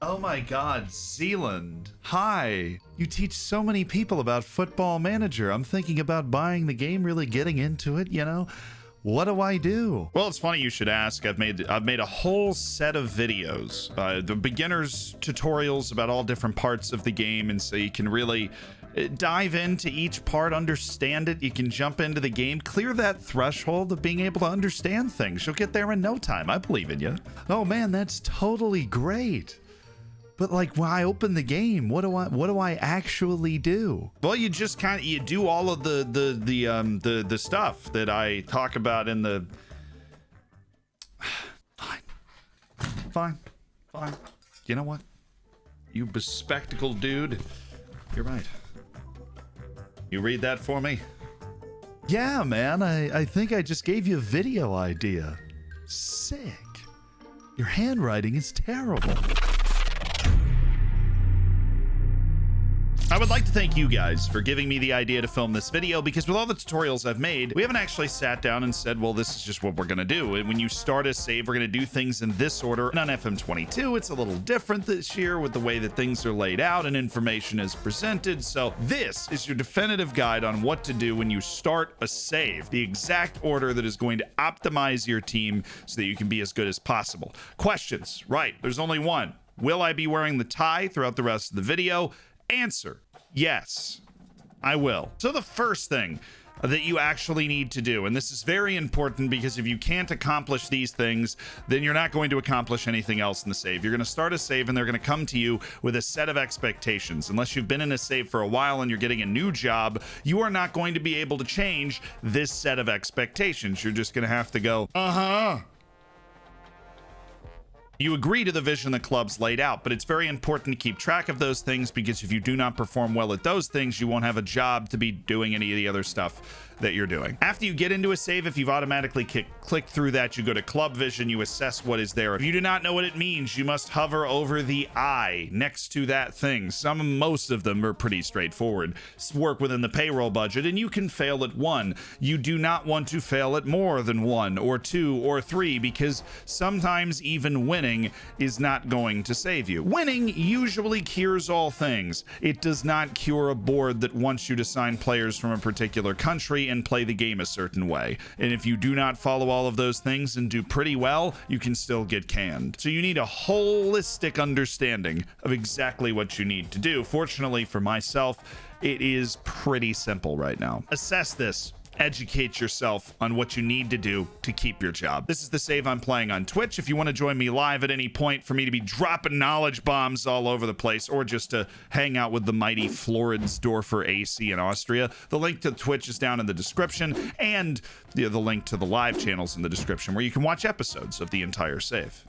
Oh my God, Zealand. Hi. You teach so many people about Football Manager. I'm thinking about buying the game, really getting into it, you know? What do I do? Well, it's funny you should ask. I've made a whole set of videos, the beginners tutorials about all different parts of the game, and so you can really dive into each part, understand it. You can jump into the game, clear that threshold of being able to understand things. You'll get there in no time. I believe in you. Oh man, that's totally great. But like when I open the game, what do I actually do? Well, you just you do all of the stuff that I talk about in the fine. You know what? You bespectacled dude. You're right. You read that for me? Yeah, man. I think I just gave you a video idea. Sick. Your handwriting is terrible. I would like to thank you guys for giving me the idea to film this video, because with all the tutorials I've made, we haven't actually sat down and said, well, this is just what we're going to do. And when you start a save, we're going to do things in this order. And on FM22, it's a little different this year with the way that things are laid out and information is presented. So this is your definitive guide on what to do when you start a save, the exact order that is going to optimize your team so that you can be as good as possible. Questions? Right. There's only one. Will I be wearing the tie throughout the rest of the video? Answer: yes, I will. So the first thing that you actually need to do, and this is very important, because if you can't accomplish these things, then you're not going to accomplish anything else in the save. You're going to start a save and they're going to come to you with a set of expectations. Unless you've been in a save for a while and you're getting a new job, you are not going to be able to change this set of expectations. You're just going to have to go, You agree to the vision the club's laid out, but it's very important to keep track of those things, because if you do not perform well at those things, you won't have a job to be doing any of the other stuff that you're doing. After you get into a save, if you've automatically clicked through that, you go to club vision, you assess what is there. If you do not know what it means, you must hover over the eye next to that thing. Most of them are pretty straightforward. Work within the payroll budget, and you can fail at one. You do not want to fail at more than one or two or three, because sometimes even winning is not going to save you. Winning usually cures all things. It does not cure a board that wants you to sign players from a particular country and play the game a certain way. And if you do not follow all of those things and do pretty well, you can still get canned. So you need a holistic understanding of exactly what you need to do. Fortunately for myself, it is pretty simple right now. Assess this. Educate yourself on what you need to do to keep your job. This is the save I'm playing on Twitch. If you want to join me live at any point for me to be dropping knowledge bombs all over the place, or just to hang out with the mighty Floridsdorfer AC in Austria, the link to Twitch is down in the description, and the link to the live channels in the description, where you can watch episodes of the entire save.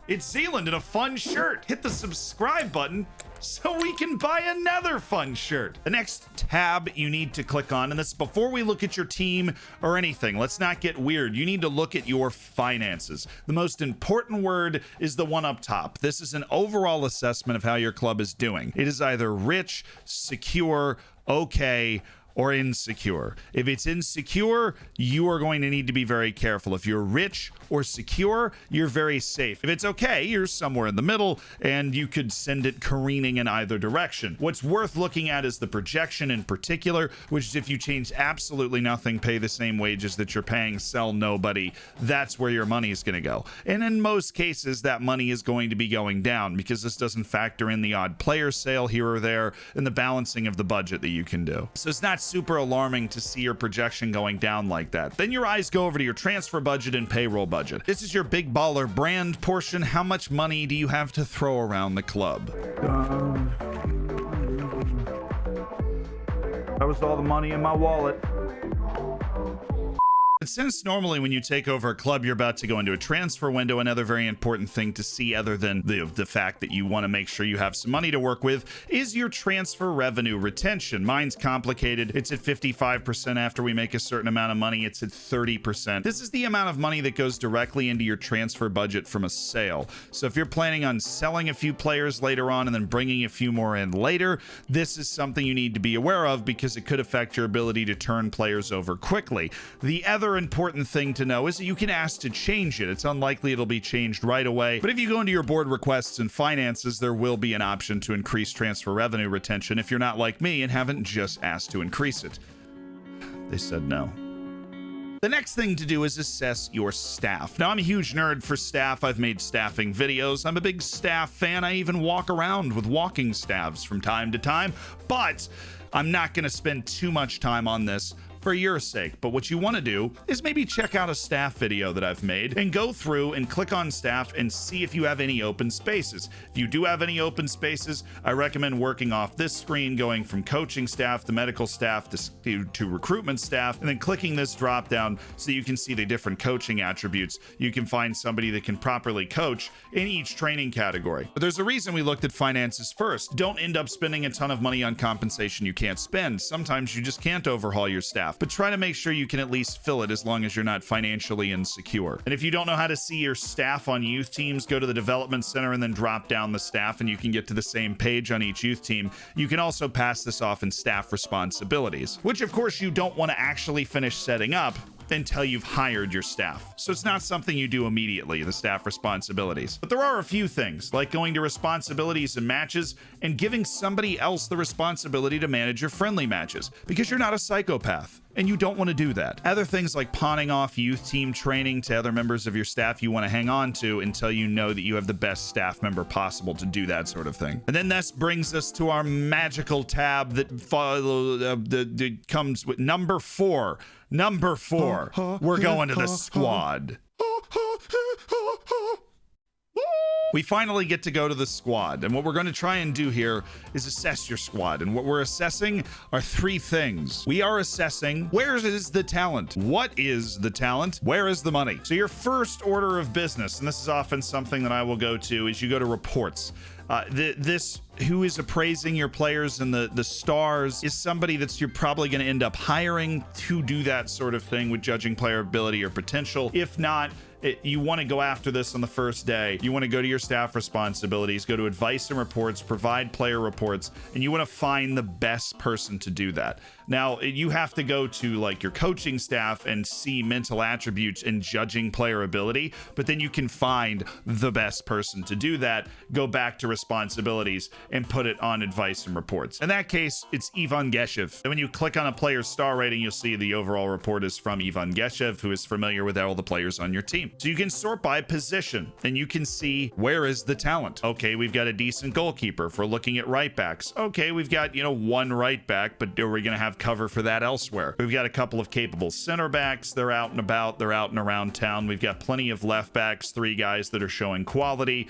It's Zealand in a fun shirt. Hit the subscribe button so we can buy another fun shirt. The next tab you need to click on, and this is before we look at your team or anything. Let's not get weird. You need to look at your finances. The most important word is the one up top. This is an overall assessment of how your club is doing. It is either rich, secure, okay, or insecure. If it's insecure, you are going to need to be very careful. If you're rich or secure, you're very safe. If it's okay, you're somewhere in the middle, and you could send it careening in either direction. What's worth looking at is the projection in particular, which is if you change absolutely nothing, pay the same wages that you're paying, sell nobody, that's where your money is going to go. And in most cases, that money is going to be going down, because this doesn't factor in the odd player sale here or there and the balancing of the budget that you can do. So it's not super alarming to see your projection going down like that. Then your eyes go over to your transfer budget and payroll budget. This is your big baller brand portion. How much money do you have to throw around the club? That was all the money in my wallet. Since normally when you take over a club, you're about to go into a transfer window, another very important thing to see, other than the fact that you want to make sure you have some money to work with, is your transfer revenue retention. Mine's complicated. It's at 55% after we make a certain amount of money. It's at 30%. This is the amount of money that goes directly into your transfer budget from a sale. So if you're planning on selling a few players later on and then bringing a few more in later, this is something you need to be aware of, because it could affect your ability to turn players over quickly. The other other important thing to know is that you can ask to change it. It's unlikely it'll be changed right away, but if you go into your board requests and finances, there will be an option to increase transfer revenue retention if you're not like me and haven't just asked to increase it. They said no. The next thing to do is assess your staff. Now, I'm a huge nerd for staff. I've made staffing videos. I'm a big staff fan. I even walk around with walking staffs from time to time, but I'm not going to spend too much time on this for your sake. But what you want to do is maybe check out a staff video that I've made and go through and click on staff and see if you have any open spaces. If you do have any open spaces, I recommend working off this screen, going from coaching staff to medical staff to recruitment staff, and then clicking this drop down so you can see the different coaching attributes. You can find somebody that can properly coach in each training category. But there's a reason we looked at finances first. Don't end up spending a ton of money on compensation you can't spend. Sometimes you just can't overhaul your staff, but try to make sure you can at least fill it as long as you're not financially insecure. And if you don't know how to see your staff on youth teams, go to the development center and then drop down the staff and you can get to the same page on each youth team. You can also pass this off in staff responsibilities, which of course you don't want to actually finish setting up until you've hired your staff. So it's not something you do immediately, the staff responsibilities. But there are a few things, like going to responsibilities and matches and giving somebody else the responsibility to manage your friendly matches, because you're not a psychopath and you don't want to do that. Other things like pawning off youth team training to other members of your staff you want to hang on to until you know that you have the best staff member possible to do that sort of thing. And then this brings us to our magical tab that that comes with number 4. Number 4, we're going to the squad. We finally get to go to the squad, and what we're going to try and do here is assess your squad. And what we're assessing are 3 things. We are assessing, where is the talent? What is the talent? Where is the money? So your first order of business, and this is often something that I will go to, is you go to reports. Who is appraising your players, and the stars is somebody that you're probably going to end up hiring to do that sort of thing with judging player ability or potential. If not, you want to go after this on the first day. You want to go to your staff responsibilities, go to advice and reports, provide player reports, and you want to find the best person to do that. Now, you have to go to like your coaching staff and see mental attributes and judging player ability, but then you can find the best person to do that, go back to responsibilities, and put it on advice and reports. In that case, it's Ivan Geshev. And when you click on a player's star rating, you'll see the overall report is from Ivan Geshev, who is familiar with all the players on your team. So you can sort by position and you can see, where is the talent? Okay, we've got a decent goalkeeper. If we're looking at right backs, okay, we've got, one right back, but are we going to have cover for that elsewhere? We've got a couple of capable center backs. They're out and about. They're out and around town. We've got plenty of left backs, 3 guys that are showing quality.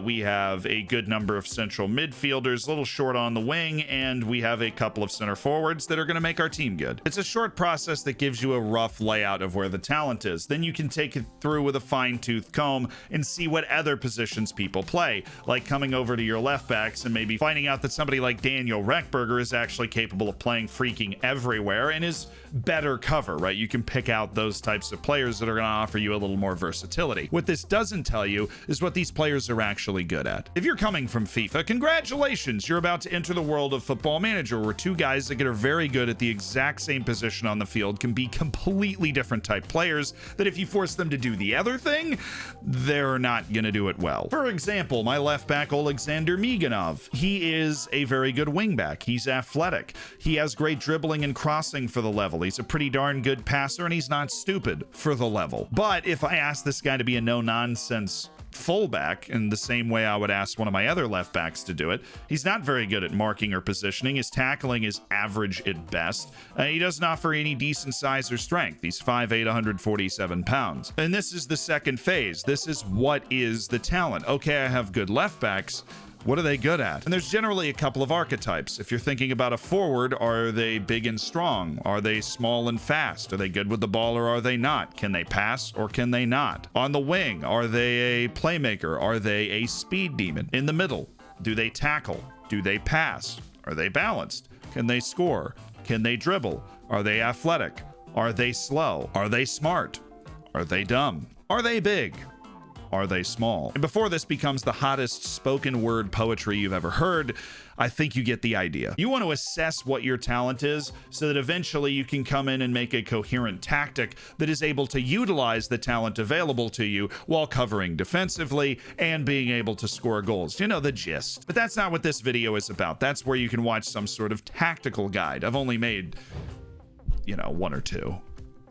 We have a good number of central midfielders, a little short on the wing, and we have a couple of center forwards that are going to make our team good. It's a short process that gives you a rough layout of where the talent is. Then you can take it through with a fine-tooth comb and see what other positions people play, like coming over to your left backs and maybe finding out that somebody like Daniel Reckberger is actually capable of playing freaking everywhere and is better cover, right? You can pick out those types of players that are going to offer you a little more versatility. What this doesn't tell you is what these players are actually good at. If you're coming from FIFA, congratulations, you're about to enter the world of Football Manager, where 2 guys that are very good at the exact same position on the field can be completely different type players that if you force them to do the other thing, they're not going to do it well. For example, my left back, Alexander Miganov, he is a very good wingback. He's athletic. He has great dribbling and crossing for the level. He's a pretty darn good passer, and he's not stupid for the level. But if I ask this guy to be a no-nonsense fullback in the same way I would ask one of my other left backs to do it, he's not very good at marking or positioning. His tackling is average at best. He doesn't offer any decent size or strength. He's 5'8", 147 pounds. And this is the second phase. This is what is the talent. Okay, I have good left backs. What are they good at? And there's generally a couple of archetypes. If you're thinking about a forward, are they big and strong? Are they small and fast? Are they good with the ball or are they not? Can they pass or can they not? On the wing, are they a playmaker? Are they a speed demon? In the middle, do they tackle? Do they pass? Are they balanced? Can they score? Can they dribble? Are they athletic? Are they slow? Are they smart? Are they dumb? Are they big? are they small? And before this becomes the hottest spoken word poetry you've ever heard, I think you get the idea. You want to assess what your talent is so that eventually you can come in and make a coherent tactic that is able to utilize the talent available to you while covering defensively and being able to score goals. You know the gist. But that's not what this video is about. That's where you can watch some sort of tactical guide. I've only made, one or two.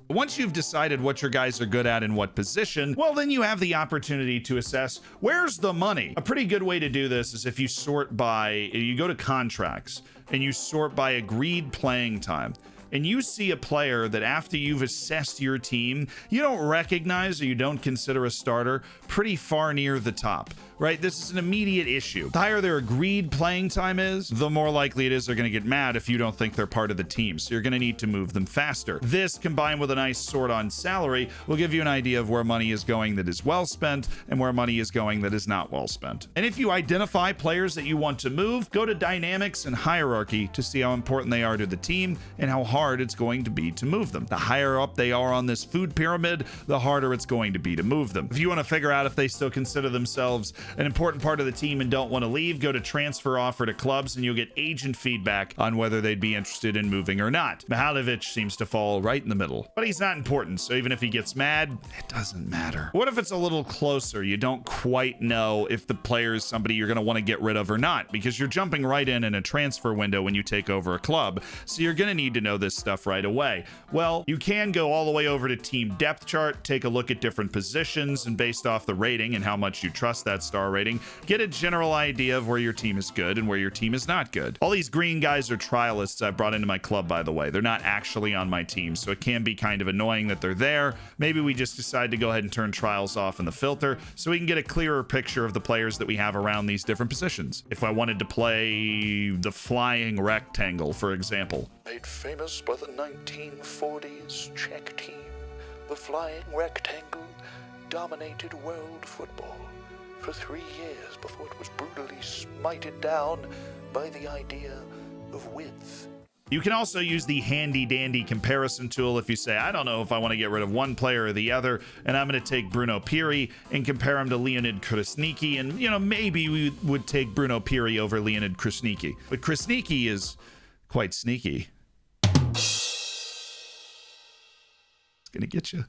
Once you've decided what your guys are good at in what position, well, then you have the opportunity to assess where's the money. A pretty good way to do this is if you you go to contracts and you sort by agreed playing time. And you see a player that after you've assessed your team, you don't recognize or you don't consider a starter pretty far near the top, right? This is an immediate issue. The higher their agreed playing time is, the more likely it is they're going to get mad if you don't think they're part of the team. So you're going to need to move them faster. This, combined with a nice sort on salary, will give you an idea of where money is going that is well spent and where money is going that is not well spent. And if you identify players that you want to move, go to dynamics and hierarchy to see how important they are to the team and how hard it's going to be to move them. The higher up they are on this food pyramid, the harder it's going to be to move them. If you want to figure out if they still consider themselves an important part of the team and don't want to leave, go to transfer offer to clubs and you'll get agent feedback on whether they'd be interested in moving or not. Mihalovic seems to fall right in the middle, but he's not important, so even if he gets mad, it doesn't matter. What if it's a little closer? You don't quite know if the player is somebody you're going to want to get rid of or not, because you're jumping right in a transfer window when you take over a club, so you're going to need to know this stuff right away. Well, you can go all the way over to team depth chart, take a look at different positions, and based off the rating and how much you trust that star rating, get a general idea of where your team is good and where your team is not good. All these green guys are trialists I brought into my club, by the way. They're not actually on my team, so it can be kind of annoying that they're there. Maybe we just decide to go ahead and turn trials off in the filter so we can get a clearer picture of the players that we have around these different positions. If I wanted to play the flying rectangle, for example. Made famous by the 1940s Czech team, the Flying Rectangle dominated world football for 3 years before it was brutally smited down by the idea of width. You can also use the handy dandy comparison tool if you say, I don't know if I want to get rid of one player or the other, and I'm going to take Bruno Piri and compare him to Leonid Krasniqi, and maybe we would take Bruno Piri over Leonid Krasniqi. But Krasniqi is quite sneaky. It's gonna get you.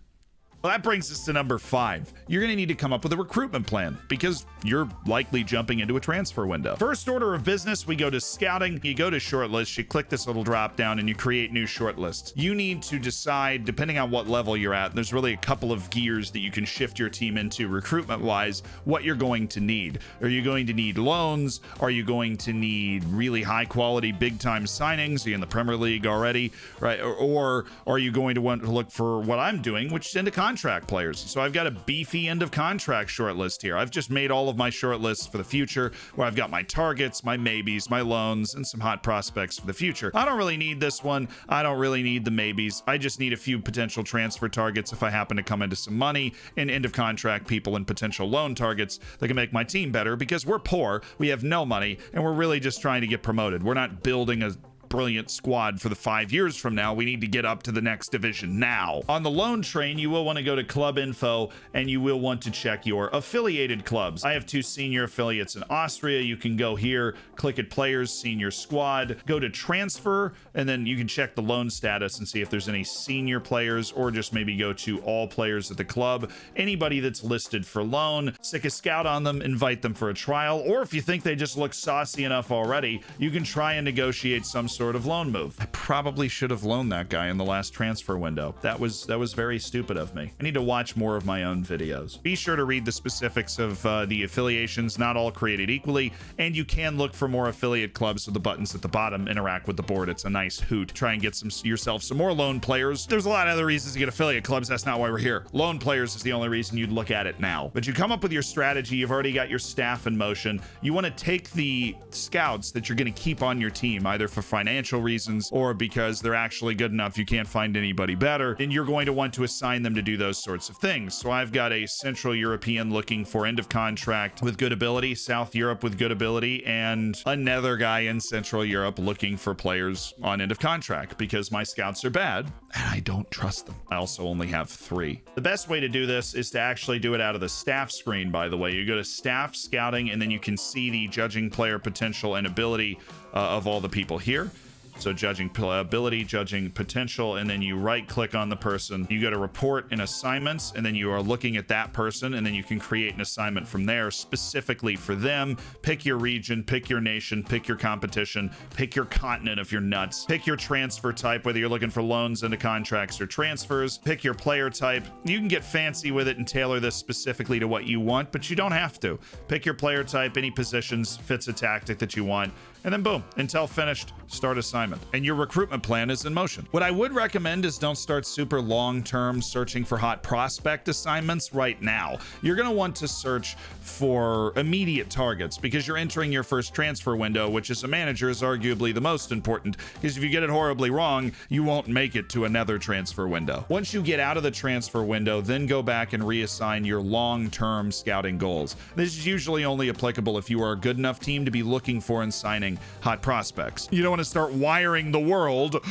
Well, that brings us to number 5. You're going to need to come up with a recruitment plan because you're likely jumping into a transfer window. First order of business, we go to scouting. You go to shortlist, you click this little drop down and you create new shortlists. You need to decide, depending on what level you're at, there's really a couple of gears that you can shift your team into recruitment wise, what you're going to need. Are you going to need loans? Are you going to need really high quality, big time signings? Are you in the Premier League already? Right? Or are you going to want to look for what I'm doing, which is into contract players? So I've got a beefy end of contract shortlist here. I've just made all of my shortlists for the future where I've got my targets, my maybes, my loans, and some hot prospects for the future. I don't really need this one. I don't really need the maybes. I just need a few potential transfer targets if I happen to come into some money, and end of contract people and potential loan targets that can make my team better, because we're poor, we have no money, and we're really just trying to get promoted. We're not building a brilliant squad for the 5 years from now. We need to get up to the next division now. On the loan train, you will want to go to club info and you will want to check your affiliated clubs. I have 2 senior affiliates in Austria. You can go here, click at players, senior squad, go to transfer, and then you can check the loan status and see if there's any senior players, or just maybe go to all players at the club. Anybody that's listed for loan, stick a scout on them, invite them for a trial, or if you think they just look saucy enough already, you can try and negotiate some sort of loan move. I probably should have loaned that guy in the last transfer window. That was very stupid of me. I need to watch more of my own videos. Be sure to read the specifics of the affiliations, not all created equally, and you can look for more affiliate clubs with the buttons at the bottom. Interact with the board. It's a nice hoot. Try and get yourself some more loan players. There's a lot of other reasons to get affiliate clubs. That's not why we're here. Loan players is the only reason you'd look at it now. But you come up with your strategy. You've already got your staff in motion. You want to take the scouts that you're going to keep on your team, either for financial financial reasons or because they're actually good enough you can't find anybody better, then you're going to want to assign them to do those sorts of things. So I've got a Central European looking for end of contract with good ability, South Europe with good ability, and another guy in Central Europe looking for players on end of contract because my scouts are bad and I don't trust them. I also only have 3. The best way to do this is to actually do it out of the staff screen, by the way. You go to staff scouting and then you can see the judging player potential and ability of all the people here. So judging ability, judging potential, and then you right click on the person. You go to report and assignments, and then you are looking at that person, and then you can create an assignment from there specifically for them. Pick your region, pick your nation, pick your competition, pick your continent if you're nuts. Pick your transfer type, whether you're looking for loans into contracts or transfers. Pick your player type. You can get fancy with it and tailor this specifically to what you want, but you don't have to. Pick your player type, any positions, fits a tactic that you want, and then boom, until finished, start assignment. And your recruitment plan is in motion. What I would recommend is don't start super long-term searching for hot prospect assignments right now. You're going to want to search for immediate targets because you're entering your first transfer window, which as a manager is arguably the most important, because if you get it horribly wrong, you won't make it to another transfer window. Once you get out of the transfer window, then go back and reassign your long-term scouting goals. This is usually only applicable if you are a good enough team to be looking for and signing hot prospects. You don't want to start wiring the world.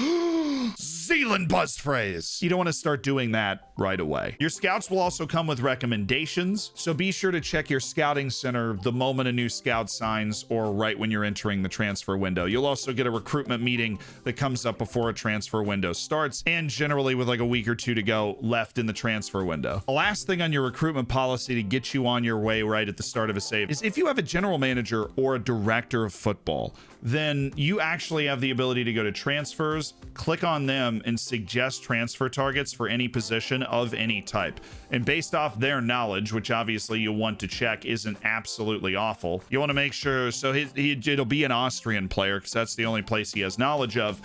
Zealand buzz phrase. You don't want to start doing that right away. Your scouts will also come with recommendations, so be sure to check your scouting center the moment a new scout signs or right when you're entering the transfer window. You'll also get a recruitment meeting that comes up before a transfer window starts, and generally with like a week or 2 to go left in the transfer window. The last thing on your recruitment policy to get you on your way right at the start of a save is if you have a general manager or a director of football, then you actually have the ability to go to transfers, click on them, and suggest transfer targets for any position of any type. And based off their knowledge, which obviously you'll want to check isn't absolutely awful, you want to make sure, so it'll be an Austrian player because that's the only place he has knowledge of.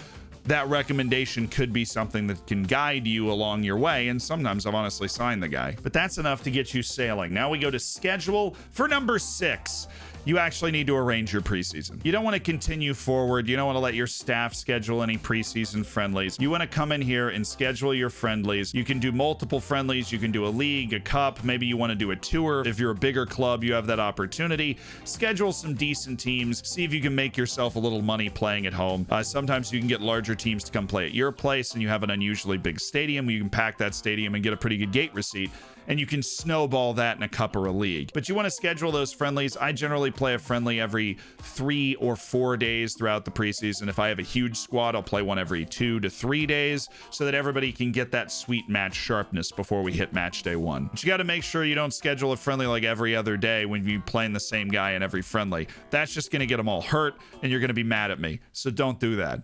That recommendation could be something that can guide you along your way, and sometimes I've honestly signed the guy. But that's enough to get you sailing. Now we go to schedule for number 6. You actually need to arrange your preseason. You don't want to continue forward. You don't want to let your staff schedule any preseason friendlies. You want to come in here and schedule your friendlies. You can do multiple friendlies. You can do a league, a cup. Maybe you want to do a tour. If you're a bigger club, you have that opportunity. Schedule some decent teams. See if you can make yourself a little money playing at home. Sometimes you can get larger teams to come play at your place, and you have an unusually big stadium. You can pack that stadium and get a pretty good gate receipt, and you can snowball that in a cup or a league. But you want to schedule those friendlies. I generally play a friendly every 3 or 4 days throughout the preseason. If I have a huge squad, I'll play one every 2 to 3 days so that everybody can get that sweet match sharpness before we hit match day 1. But you got to make sure you don't schedule a friendly like every other day when you're playing the same guy in every friendly. That's just going to get them all hurt, and you're going to be mad at me. So don't do that.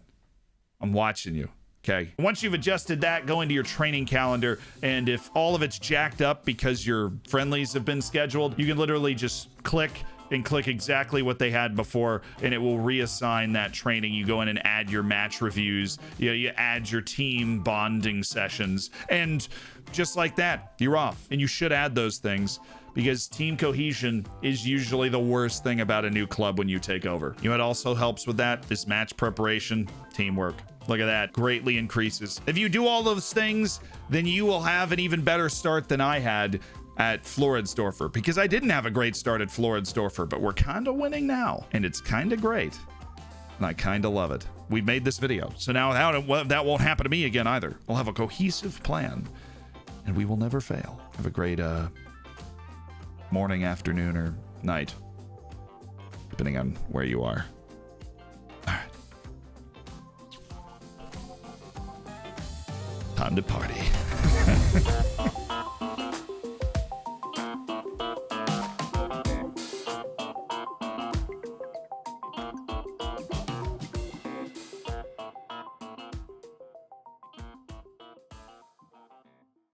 I'm watching you. Okay. Once you've adjusted that, go into your training calendar, and if all of it's jacked up because your friendlies have been scheduled, you can literally just click exactly what they had before, and it will reassign that training. You go in and add your match reviews, you add your team bonding sessions, and just like that, you're off. And you should add those things, because team cohesion is usually the worst thing about a new club when you take over. You know what also helps with that is match preparation, teamwork. Look at that, greatly increases. If you do all those things, then you will have an even better start than I had at Floridsdorfer, because I didn't have a great start at Floridsdorfer, but we're kind of winning now, and it's kind of great, and I kind of love it. We made this video, so now that won't happen to me again either. We'll have a cohesive plan, and we will never fail. Have a great morning, afternoon, or night, depending on where you are. All right. Time to party.